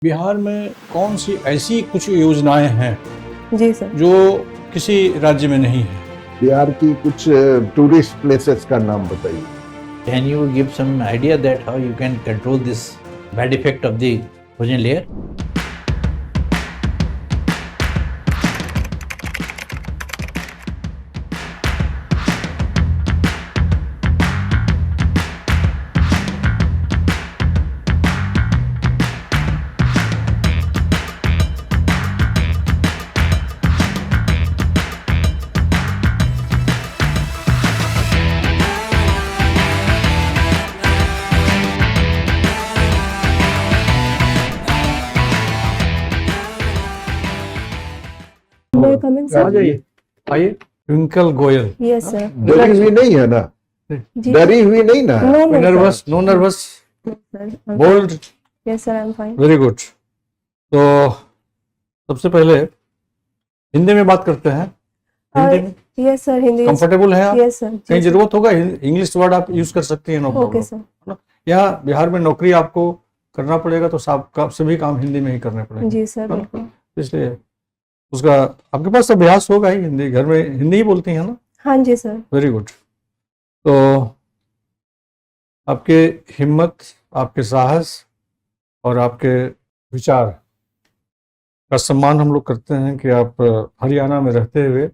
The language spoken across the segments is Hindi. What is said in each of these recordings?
बिहार में कौन सी ऐसी कुछ योजनाएं हैं जी सर। जो किसी राज्य में नहीं है? बिहार की कुछ टूरिस्ट प्लेसेस का नाम बताइए। Can you give some idea that how you can control this bad effect of the ozone layer? May I come in, uh sir? जाइए, आइए। Twinkle Goyal, Yes, sir. डरी हुई नहीं है ना? जी। डरी हुई नहीं ना? No, no, nervous, no nervous, sir. I'm bold, fine. Yes, sir. I'm fine. Very good. तो सबसे पहले हिंदी में बात करते हैं। हिंदी में Yes, sir. Hindi. कंफर्टेबल है आप? Yes, sir. कहीं जी, sir. जरूरत होगा इंग्लिश वर्ड आप यूज कर सकते हैं, नो Okay, प्रॉब्लम। sir. यहाँ बिहार में नौकरी आपको करना पड़ेगा तो सभी काम हिंदी में ही करने पड़ेगे, जी सर, है ना? बिल्कुल। इसलिए उसका आपके पास अभ्यास होगा ही, हिंदी घर में हिंदी ही बोलती हैं ना? हाँ जी सर। Very good. तो आपके हिम्मत, आपके साहस और आपके विचार का सम्मान हम लोग करते हैं कि आप हरियाणा में रहते हुए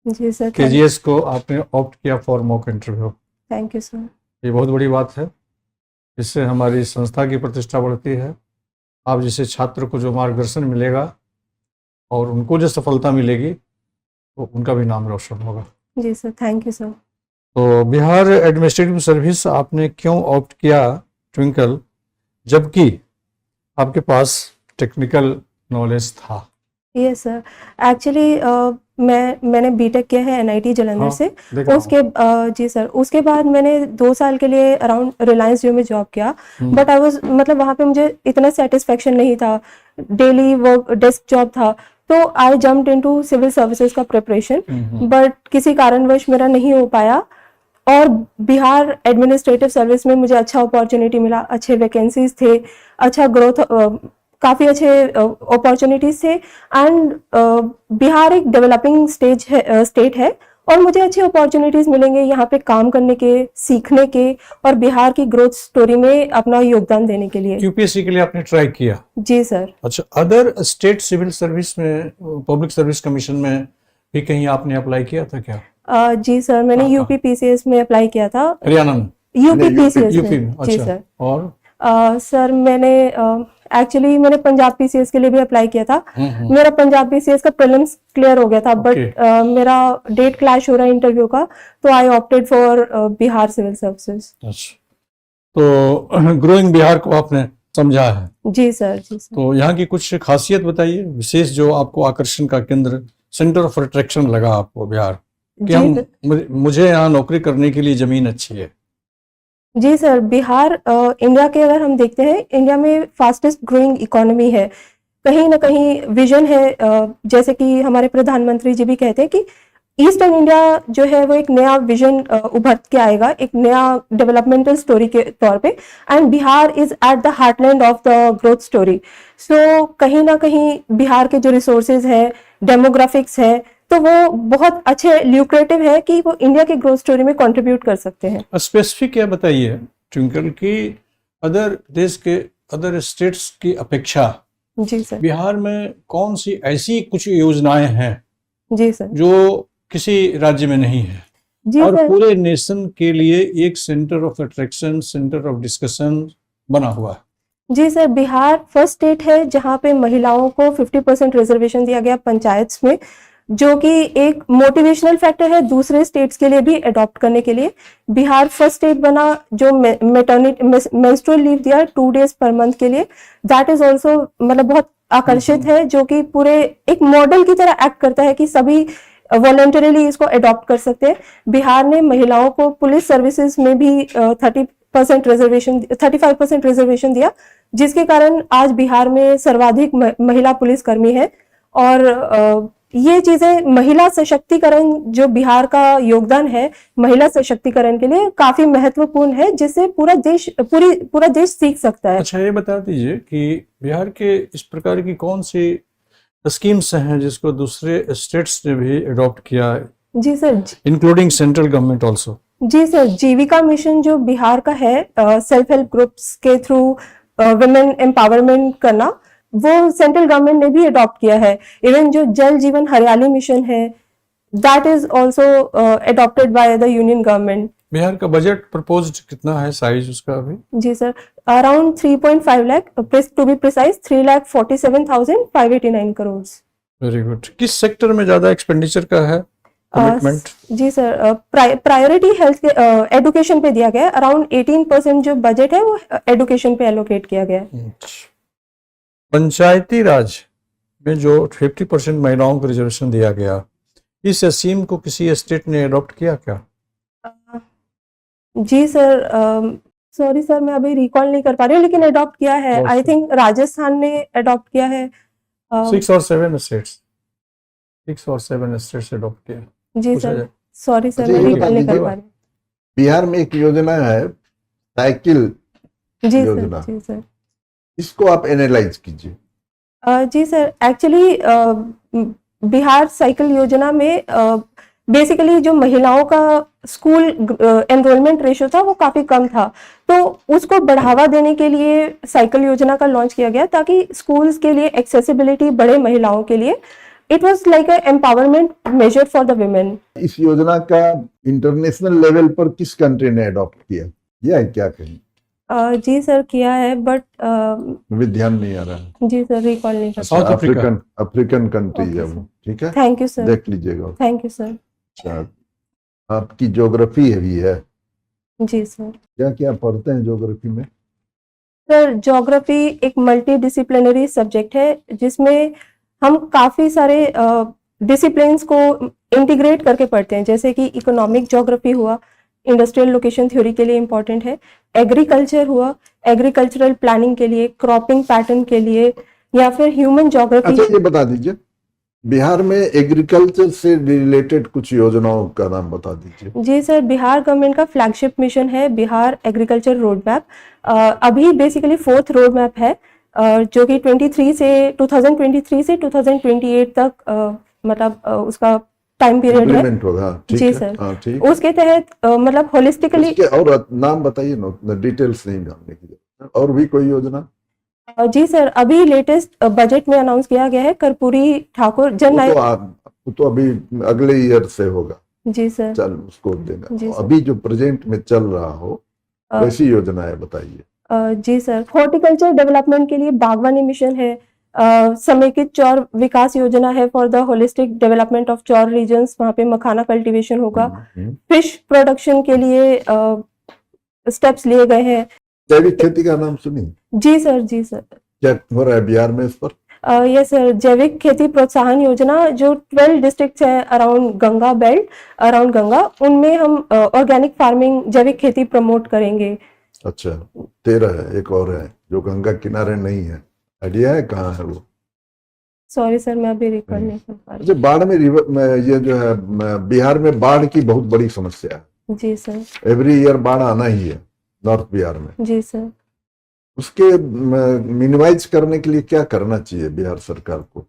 जी सर। केजीएस को आपने ऑप्ट किया for mock interview. Thank you sir. ये बहुत बड़ी बात है, इससे हमारी संस्था की प्रतिष्ठा बढ़ती है। आप जैसे छात्र को जो मार्गदर्शन मिलेगा और उनको जो सफलता मिलेगी तो उनका भी नाम रोशन होगा। जी सर, थैंक यू सर। तो बिहार एडमिनिस्ट्रेटिव सर्विस आपने क्यों ऑप्ट किया ट्विंकल, जबकि आपके पास टेक्निकल नॉलेज था? यस सर, एक्चुअली मैंने बीटेक किया है एनआईटी जालंधर हाँ, से। देखा उसके जी सर, उसके बाद मैंने 2 साल के लिए अराउंड रिलायंस जियो में जॉब किया। बट आई वाज मतलब वहाँ पे मुझे इतना सेटिस्फेक्शन नहीं था, डेली वर्क डेस्क जॉब था। तो I jumped into civil services का प्रिपरेशन, बट किसी कारणवश मेरा नहीं हो पाया। और बिहार एडमिनिस्ट्रेटिव सर्विस में मुझे अच्छा अपॉर्चुनिटी मिला, अच्छे वैकेंसीज थे, अच्छा ग्रोथ, काफ़ी अच्छे अपॉर्चुनिटीज थे। एंड बिहार एक डेवलपिंग स्टेट है और मुझे अच्छी अपॉर्चुनिटीज मिलेंगे यहाँ पे काम करने के, सीखने के और बिहार की ग्रोथ स्टोरी में अपना योगदान देने के लिए। यूपीएससी के लिए आपने ट्राई किया? जी सर। अच्छा, अदर स्टेट सिविल सर्विस में, पब्लिक सर्विस कमीशन में भी कहीं आपने अप्लाई किया था क्या? जी सर, मैंने हाँ, यूपी पीसीएस में अप्लाई किया था। हरियाणा में? यूपी पीसीएस यूपी में? में। जी अच्छा। सर। और सर मैंने एक्चुअली मैंने पंजाब पीसीएस के लिए भी अप्लाई किया था। मेरा पंजाब पीसीएस का प्रीलिम्स क्लियर हो गया था, बट मेरा डेट क्लैश हो रहा है इंटरव्यू का, तो I opted for Bihar civil services. अच्छा, तो ग्रोइंग बिहार को आपने समझा है? जी सर। जी सर। तो यहाँ की कुछ खासियत बताइए, विशेष जो आपको आकर्षण का केंद्र, सेंटर ऑफ अट्रैक्शन लगा आपको बिहार कि हम मुझे यहाँ नौकरी करने के लिए जमीन अच्छी है। जी सर, बिहार इंडिया के अगर हम देखते हैं, इंडिया में फास्टेस्ट ग्रोइंग इकोनॉमी है। कहीं ना कहीं विजन है, जैसे कि हमारे प्रधानमंत्री जी भी कहते हैं कि ईस्टर्न इंडिया जो है वो एक नया विजन उभर के आएगा, एक नया डेवलपमेंटल स्टोरी के तौर पे। And Bihar is at the heartland of the growth story. So कहीं ना कहीं बिहार के जो रिसोर्सेज है, डेमोग्राफिक्स है, तो वो बहुत अच्छे ल्यूक्रेटिव है कि वो इंडिया के ग्रोथ स्टोरी में कंट्रीब्यूट कर सकते हैं। स्पेसिफिक क्या बताइए ट्विंकल की अदर देश के, अदर स्टेट्स की अपेक्षा जी सर। बिहार में कौन सी ऐसी कुछ योजनाएं हैं जी सर। जो किसी राज्य में नहीं है जी और सर। पूरे नेशन के लिए एक centre of attraction, centre of discussion बना हुआ है? जी सर, बिहार फर्स्ट स्टेट है जहां पे महिलाओं को 50% रिजर्वेशन दिया गया पंचायत में, जो कि एक मोटिवेशनल फैक्टर है दूसरे स्टेट्स के लिए भी अडॉप्ट करने के लिए। बिहार फर्स्ट स्टेट बना जो मेंस्ट्रुअल लीव दिया 2 days पर मंथ के लिए, दैट इज ऑल्सो मतलब बहुत आकर्षित है, जो कि पूरे एक मॉडल की तरह एक्ट करता है कि सभी वॉलंटरीली इसको अडॉप्ट कर सकते हैं। बिहार ने महिलाओं को पुलिस सर्विसेज में भी 35% रिजर्वेशन दिया, जिसके कारण आज बिहार में सर्वाधिक महिला पुलिसकर्मी है। और ये चीजें महिला सशक्तिकरण जो बिहार का योगदान है महिला सशक्तिकरण के लिए काफी महत्वपूर्ण है, जिससे पूरा देश सीख सकता है। अच्छा, ये बता दीजिए कि बिहार के इस प्रकार की कौन सी स्कीम्स हैं जिसको दूसरे स्टेट्स ने भी अडॉप्ट किया है, जी sir. Including central government also? जी सर, जीविका मिशन जो बिहार का है, सेल्फ हेल्प ग्रुप्स के थ्रू वुमेन एम्पावरमेंट करना, वो सेंट्रल गवर्नमेंट ने भी अडॉप्ट किया है। इवन जो जल जीवन हरियाली मिशन है, that is also adopted by the union government. Bihar का बजट प्रपोज्ड कितना है, साइज उसका अभी? जी sir, around 3.5 lakh, to be precise 3,47,589 crore. Very good. किस सेक्टर में ज्यादा एक्सपेंडिचर का है कमिटमेंट? जी सर, प्रायोरिटी हेल्थ एडुकेशन पे दिया गया है। अराउंड 18% जो बजट है वो एडुकेशन पे एलोकेट किया गया है। पंचायती राज में जो 50% महिलाओं को रिजर्वेशन दिया गया, इस स्कीम को किसी स्टेट ने अडॉप्ट किया क्या? जी सर, सॉरी सर, मैं अभी रिकॉल नहीं कर पा रही हूँ, लेकिन अडॉप्ट किया है। आई थिंक राजस्थान ने अडॉप्ट किया है। 6 और 7 स्टेट्स अडॉप्ट किया। जी सर, सॉरी सर, अच्छा, मैं ये रिकॉल बता नहीं कर दीजिए, पा रही। बिहार में एक योजना है साइकिल जी योजना, सर, जी सर। इसको आप एनालाइज कीजिए। जी सर, एक्चुअली बिहार साइकिल योजना में बेसिकली जो महिलाओं का स्कूल एनरोलमेंट रेशियो था वो काफी कम था, तो उसको बढ़ावा देने के लिए साइकिल योजना का लॉन्च किया गया, ताकि स्कूल्स के लिए एक्सेसिबिलिटी बढ़े महिलाओं के लिए। It was like a empowerment measure for the women. इस योजना का इंटरनेशनल लेवल पर किस कंट्री ने अडॉप्ट किया, यह है क्या कहीं? जी सर, किया है, बट मुझे ध्यान नहीं आ रहा है। जी सर, रिकॉल नहीं कर। South Africa. African country Okay, है sir. वो, ठीक है, थैंक यू सर, देख लीजिएगा। Thank you sir. अच्छा, आपकी ज्योग्राफी भी है, जी सर। क्या क्या पढ़ते हैं ज्योग्राफी में? सर, ज्योग्राफी एक मल्टी डिसिप्लिनरी सब्जेक्ट है, जिसमें हम काफी सारे डिसिप्लिन्स को इंटीग्रेट करके पढ़ते हैं, जैसे कि इकोनॉमिक ज्योग्राफी हुआ, इंडस्ट्रियल लोकेशन थ्योरी के लिए इम्पोर्टेंट है। एग्रीकल्चर हुआ, एग्रीकल्चरल प्लानिंग के लिए, क्रॉपिंग पैटर्न के लिए, या फिर ह्यूमन ज्योग्राफी। अच्छा, ये बता दीजिए, बिहार में एग्रीकल्चर से रिलेटेड कुछ योजनाओं का नाम बता दीजिए। जी सर, बिहार गवर्नमेंट का फ्लैगशिप मिशन है बिहार एग्रीकल्चर रोड मैप। अभी बेसिकली 4th रोड मैप है, जो कि 2023 से 2028 तक मतलब उसका टाइम पीरियड है। इम्प्लीमेंट होगा, ठीक जी है, सर। हाँ, ठीक। उसके तहत मतलब होलिस्टिकली। उसके और नाम बताइए ना, डिटेल्स नहीं जानने की जरूरत। और भी कोई योजना? जी सर, अभी लेटेस्ट बजट में अनाउंस किया गया है कर्पूरी ठाकुर जन वो नायक। तो अभी अगले ईयर से होगा, जी सर। चल उसको जी देना। सर। अभी जो प्रेजेंट में चल रहा हो वैसी योजनाएं बताइए। जी सर, हॉर्टिकल्चर डेवलपमेंट के लिए बागवानी मिशन है, समेकित चौर विकास योजना है for the holistic development of चौर रीजन्स, वहाँ पे मखाना कल्टीवेशन होगा। फिश प्रोडक्शन के लिए स्टेप्स लिए गए हैं। जैविक खेती का नाम सुनी? जी सर, जी सर। क्या हो रहा है बिहार में इस पर? यस सर, जैविक खेती प्रोत्साहन योजना जो 12 डिस्ट्रिक्ट्स है around Ganga belt, around Ganga, उनमें हम ऑर्गेनिक फार्मिंग, जैविक खेती प्रमोट करेंगे। अच्छा, 13 है, एक और है जो गंगा किनारे नहीं है, आइडिया है कहाँ है वो? सॉरी सर, मैं अभी रिकॉल नहीं कर पा रही। अच्छा, बाढ़ में ये जो है बिहार में बाढ़ की बहुत बड़ी समस्या है। जी सर। एवरी ईयर बाढ़ आना ही है नॉर्थ बिहार में। जी सर। उसके मिनिमाइज करने के लिए क्या करना चाहिए बिहार सरकार को,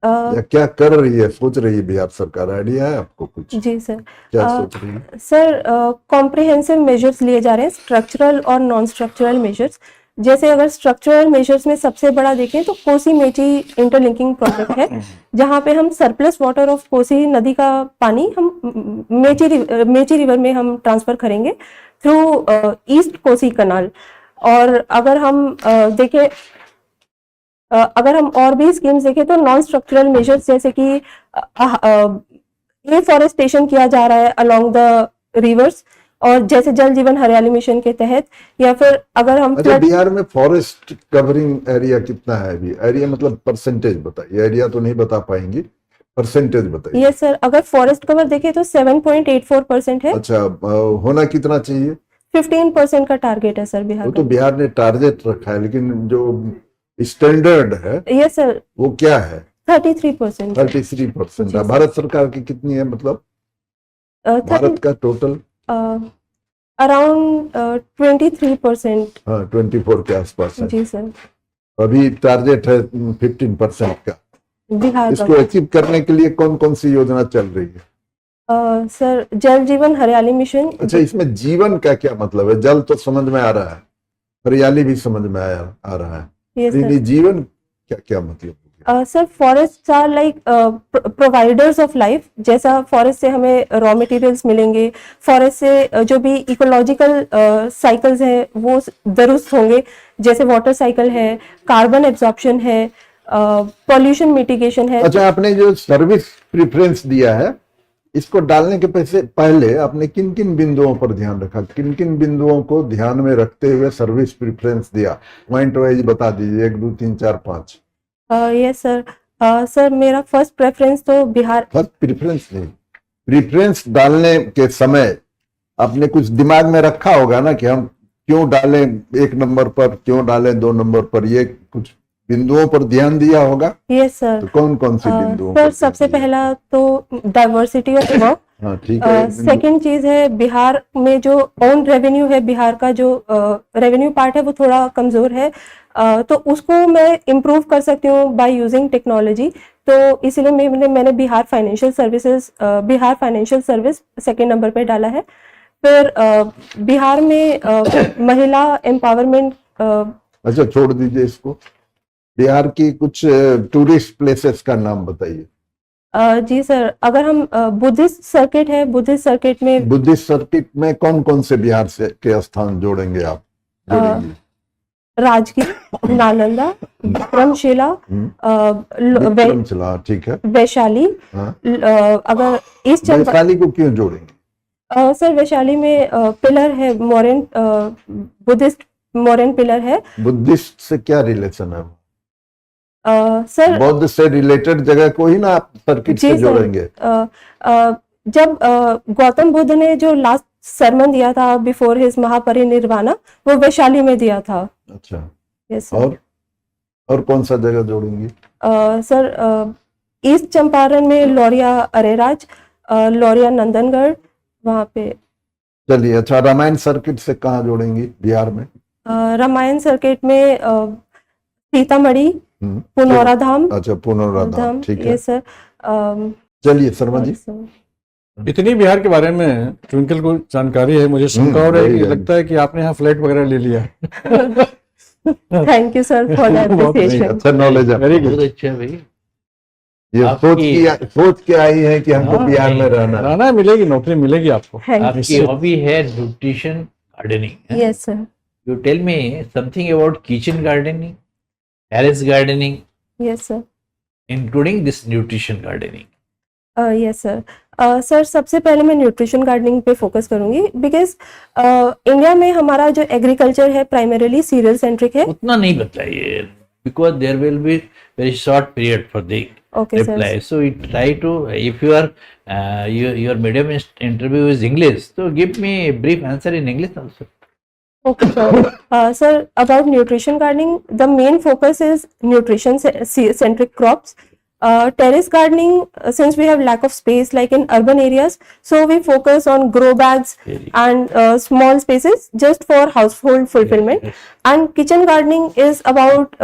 या क्या कर रही है, सोच रही है बिहार सरकार? आइडिया है आपको कुछ? जी सर। क्या सोच रही है? सर, कॉम्प्रिहेंसिव मेजर्स लिए जा रहे हैं, स्ट्रक्चरल और नॉन स्ट्रक्चरल मेजर्स। जैसे अगर स्ट्रक्चरल मेजर्स में सबसे बड़ा देखें तो कोसी मेची इंटरलिंकिंग प्रोजेक्ट है, जहाँ पे हम सरप्लस वाटर ऑफ कोसी नदी का पानी हम मेची रिवर में हम ट्रांसफर करेंगे थ्रू ईस्ट कोसी कनाल। और अगर हम देखें, अगर हम और भी स्कीम्स देखें तो नॉन स्ट्रक्चरल मेजर्स, जैसे कि एफॉरेस्टेशन किया जा रहा है अलोंग द रिवर्स, और जैसे जल जीवन हरियाली मिशन के तहत, या फिर अगर हम अच्छा, बिहार में फॉरेस्ट कवरिंग एरिया कितना है अभी? एरिया मतलब परसेंटेज बताइए, एरिया तो नहीं बता पाएंगी, परसेंटेज बताइए। यस सर, अगर फॉरेस्ट कवर देखें तो 7.84% है। अच्छा, होना कितना चाहिए? 15% का टारगेट है सर बिहार वो तो का। बिहार ने टारगेट रखा है, लेकिन जो स्टैंडर्ड है यस सर, वो क्या है? 33%. 33%। जी सर। भारत सरकार की कितनी है, मतलब भारत का टोटल? अराउंड 23%. हाँ, 24 के आसपास है। जी सर। अभी टारगेट है 15% का। बिहार इसको का। अचीव करने के लिए कौन कौन सी योजना चल रही है? सर जल जीवन हरियाली मिशन। अच्छा, इसमें जीवन का क्या मतलब है? जल तो समझ में आ रहा है, हरियाली भी समझ में आ रहा है, यस लेकिन सर। ये जीवन क्या क्या मतलब? Sir forest are like providers of life. जैसा फॉरेस्ट से हमें रॉ मटेरियल्स मिलेंगे, फॉरेस्ट से जो भी इकोलॉजिकल साइकिल्स हैं वो दुरुस्त होंगे, जैसे वाटर साइकिल है, कार्बन एब्जॉर्प्शन है, पॉल्यूशन मिटिगेशन है। अच्छा, आपने जो सर्विस प्रेफरेंस दिया है, इसको डालने के पहले आपने किन किन बिंदुओं पर ध्यान रखा? किन किन बिंदुओं को ध्यान में रखते हुए सर्विस प्रेफरेंस दिया? पॉइंट वाइज बता दीजिए, 1 2 3 4 5। Yes sir. सर मेरा फर्स्ट प्रेफरेंस तो बिहार। फर्स्ट प्रेफरेंस नहीं, प्रेफरेंस डालने के समय आपने कुछ दिमाग में रखा होगा ना कि हम क्यों डालें 1 नंबर पर, क्यों डालें 2 नंबर पर, ये कुछ बिंदुओं पर ध्यान दिया होगा? Yes sir. तो कौन कौन सी बिंदुओं सर पर सबसे ध्यान दिया? पहला तो डाइवर्सिटी ऑफ वर्क। हाँ ठीक है। सेकंड चीज है बिहार में जो ओन रेवेन्यू है, बिहार का जो रेवेन्यू पार्ट है वो थोड़ा कमजोर है, तो उसको मैं इम्प्रूव कर सकती हूँ बाय यूजिंग टेक्नोलॉजी। तो इसीलिए मैंने Bihar financial service second number पे डाला है। फिर बिहार में महिला एम्पावरमेंट। अच्छा, छोड़ दीजिए इसको। बिहार की कुछ टूरिस्ट प्लेसेस का नाम बताइए। जी सर, अगर हम बुद्धिस्ट सर्किट है, बुद्धिस्ट सर्किट में कौन कौन से बिहार से के स्थान जोड़ेंगे आप? जोड़ेंगे? राजगीर, नालंदा, विक्रमशिला, विक्रमशिला, ठीक है। वैशाली। हाँ। अगर ईस्ट चंपारण। वैशाली को क्यों जोड़ेंगे? सर वैशाली में पिलर है, मोरन बुद्धिस्ट मोरन पिलर है। बुद्धिस्ट से क्या रिलेशन है? सर बौद्ध से रिलेटेड जगह को ही ना आप सर्किट से जोड़ेंगे? जब गौतम बुद्ध ने जो लास्ट सरमन दिया था बिफोर हिज महापरिनिर्वाणा, वो वैशाली में दिया था। अच्छा। Yes sir. और कौन सा जगह जोड़ेंगी? सर ईस्ट चंपारण में लौरिया अरेराज, लौरिया नंदनगढ़, वहां पे। चलिए, अच्छा, रामायण सर्किट से कहाँ जोड़ेंगी बिहार में? रामायण सर्किट में सीतामढ़ी, पुनौरा धाम। अच्छा, पुनौरा धाम, ठीक है। Yes sir. चलिए शर्मा जी। इतनी बिहार के बारे में ट्विंकल को जानकारी है, मुझे शंका हो रही है कि लगता है कि आपने यहाँ फ्लैट वगैरह ले लिया। Thank you sir for that appreciation. अच्छा नॉलेज है, वेरी गुड। बहुत अच्छा भाई। ये सोच के आई है कि हमको बिहार में रहना है, मिलेगी, नौकरी मिलेगी आपको। आपकी हॉबी है nutrition gardening. Yes sir. You tell me something about kitchen gardening, terrace gardening, yes sir, including this nutrition gardening. Yes sir. Sir सबसे पहले मैं न्यूट्रिशन गार्डनिंग पे फोकस करूंगी, बिकॉज इंडिया में हमारा जो एग्रीकल्चर है प्राइमरीली सीरियल सेंट्रिक है। उतना नहीं बताइए, because there will be very short period for the reply. So you try to, if you are your medium interview is English, so give me a brief answer in English also. Okay sir. Sir, about nutrition gardening, the main focus is nutrition centric crops. Terrace gardening, since we have lack of space like in urban areas, so we focus on grow bags and small spaces just for household fulfillment. Yes. And kitchen gardening is about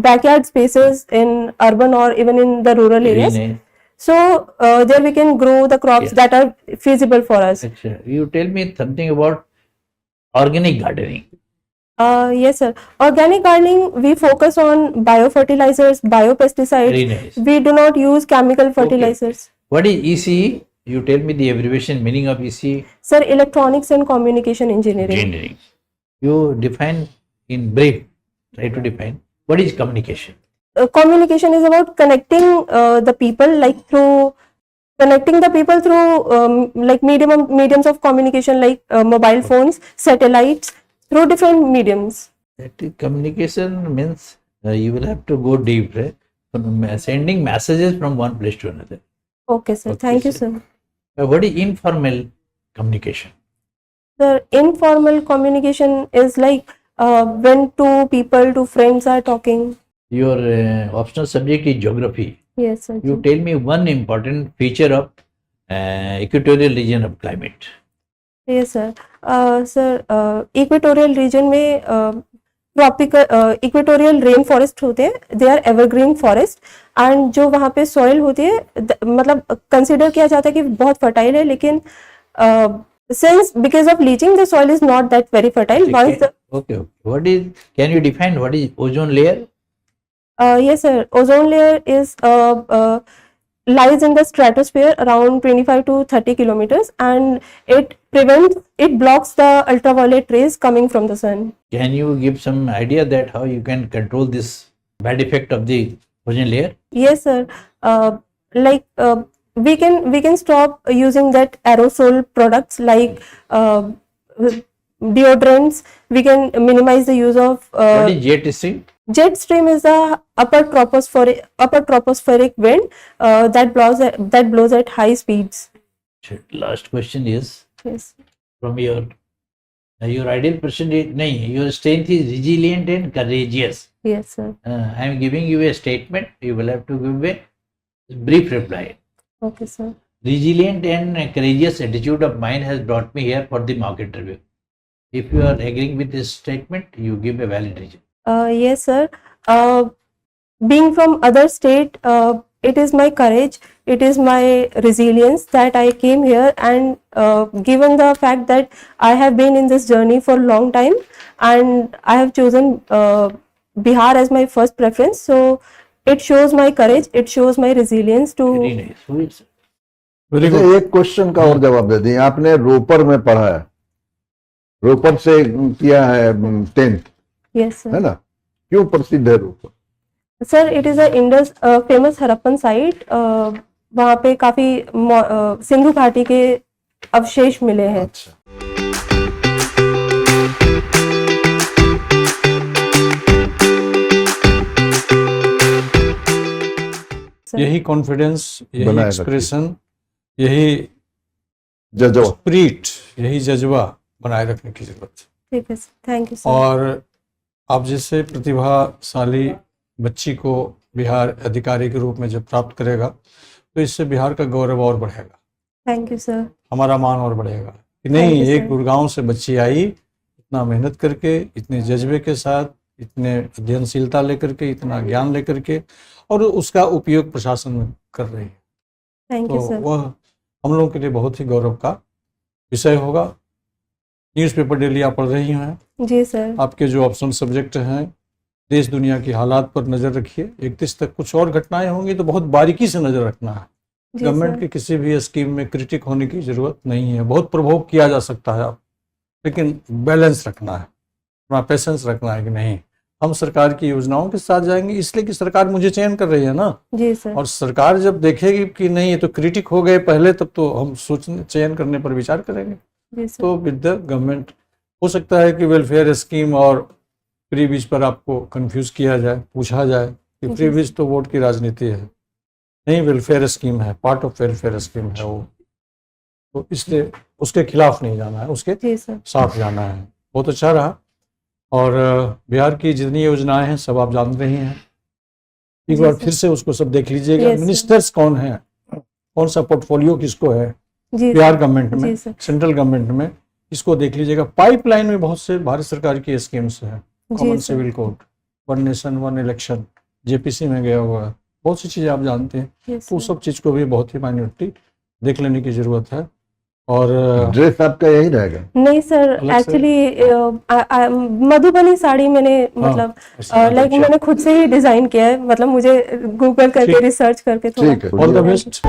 backyard spaces in urban or even in the rural areas. Very nice. So there we can grow the crops Yes. that are feasible for us. Achha. You tell me something about organic gardening. Yes sir. Organic gardening, we focus on biofertilizers, biopesticides. Very nice. We do not use chemical fertilizers. What is ECE? You tell me the abbreviation meaning of ECE. Sir, electronics and communication engineering. Engineering. You define in brief. Try to define what is communication. Communication is about connecting the people, like through connecting the people through like mediums of communication, like mobile phones, satellites, through different mediums. That is communication means you will have to go deep, right? Sending messages from one place to another. Okay sir. Okay, Thank you sir. sir. What is informal communication? Sir, informal communication is like when two people, two friends are talking. Your optional subject is geography. Yes, sir. You tell me one important feature of equatorial region of climate. Yes, sir. Sir, equatorial region में ट्रॉपिकल इक्वेटोरियल रेन फॉरेस्ट होते हैं, they are evergreen forest, and जो वहाँ पे सॉइल होती है मतलब कंसिडर किया जाता है कि बहुत फर्टाइल है, लेकिन since because of leaching the soil is not that very fertile. Once the, Okay. What is? Can you define what is ozone layer? yes, sir. Ozone layer is lies in the stratosphere around 25 to 30 kilometers, and it blocks the ultraviolet rays coming from the sun. Can you give some idea that how you can control this bad effect of the ozone layer? Yes, sir. Like we can stop using that aerosol products like deodorants. We can minimize the use of What is jet stream? jet stream is the upper tropospheric wind that blows at high speeds. Last question is Yes. from your ideal person is your strength is resilient and courageous. Yes, sir. I am giving you a statement. You will have to give a brief reply. Okay, sir. Resilient and courageous attitude of mine has brought me here for the mock interview. If you are agreeing with this statement, you give a valid reason. Yes, sir. Being from other state, it is my courage, it is my resilience that I came here, and given the fact that I have been in this journey for a long time and I have chosen Bihar as my first preference, so it shows my courage, it shows my resilience to. Very nice. Who is? Very अच्छा, गुड। एक क्वेश्चन का और जवाब दे दिए। आपने रोपर में पढ़ा है, रोपर से किया है 10th, Yes, sir. है ना? क्यों प्रसिद्ध है Ropar? Sir, it is a Indus famous Harappan site. वहाँ पे काफी सिंधु घाटी के अवशेष मिले हैं। अच्छा, यही कॉन्फिडेंस, यही बनाए एक्सप्रेशन, यही जजवा। स्पिरिट, यही जज्बा बनाए रखने की जरूरत है। ठीक है, थैंक यू सर। और आप जैसे प्रतिभाशाली बच्ची को बिहार अधिकारी के रूप में जब प्राप्त करेगा तो इससे बिहार का गौरव और बढ़ेगा, थैंक यू सर। हमारा मान और बढ़ेगा कि Thank नहीं, you, एक sir. गुड़गांव से बच्ची आई, इतना मेहनत करके, इतने जज्बे के साथ, इतने अध्ययनशीलता लेकर के, इतना ज्ञान लेकर के, और उसका उपयोग प्रशासन में कर रही है, थैंक यू तो सर। वह हम लोगों के लिए बहुत ही गौरव का विषय होगा। न्यूज़पेपर डेली आप पढ़ रही हैं, जी सर। आपके जो ऑप्शन सब्जेक्ट हैं, देश दुनिया की हालात पर नज़र रखिए। 31 तक कुछ और घटनाएं होंगी तो बहुत बारीकी से नज़र रखना है। जी गवर्नमेंट सर। की किसी भी स्कीम में क्रिटिक होने की ज़रूरत नहीं है। बहुत प्रभोग किया जा सकता है आप, लेकिन बैलेंस रखना है, थोड़ा पेशेंस रखना है कि नहीं, हम सरकार की योजनाओं के साथ जाएंगे, इसलिए कि सरकार मुझे चयन कर रही है ना। जी सर। और सरकार जब देखेगी कि नहीं ये तो क्रिटिक हो गए पहले, तब तो हम सोचने चयन करने पर विचार करेंगे। जी सर। तो विद द गवर्नमेंट हो सकता है कि वेलफेयर स्कीम और फ्री बीज पर आपको कंफ्यूज किया जाए, पूछा जाए कि फ्री बीज तो वोट की राजनीति है, नहीं, वेलफेयर स्कीम है, पार्ट ऑफ वेलफेयर स्कीम है वो, तो इसलिए उसके खिलाफ नहीं जाना है, उसके जी सर। साथ जाना है। बहुत अच्छा रहा। और बिहार की जितनी योजनाएं हैं सब आप जान रही हैं, एक जी बार सर। फिर से उसको सब देख लीजिएगा। Yes, sir. मिनिस्टर्स कौन है, कौन सा पोर्टफोलियो किसको है जी बिहार सर। गवर्नमेंट में, जी सर। सेंट्रल गवर्नमेंट में, इसको देख लीजिएगा। पाइपलाइन में बहुत से भारत सरकार की स्कीम्स हैं, कॉमन जी sir. Civil code, one nation one election, JPC में गया हुआ है, बहुत सी चीज़ें आप जानते हैं। Yes, तो sir. सब चीज़ को भी बहुत ही माइन्यूटली देख लेने की ज़रूरत है। और ड्रेस आपका यही रहेगा? नहीं सर, अलग से? एक्चुअली मधुबनी साड़ी मैंने मतलब लाइक मैंने खुद से ही डिजाइन किया है, मतलब मुझे गूगल करके ठीक। रिसर्च करके थोड़ा। ठीक है, ऑल द बेस्ट।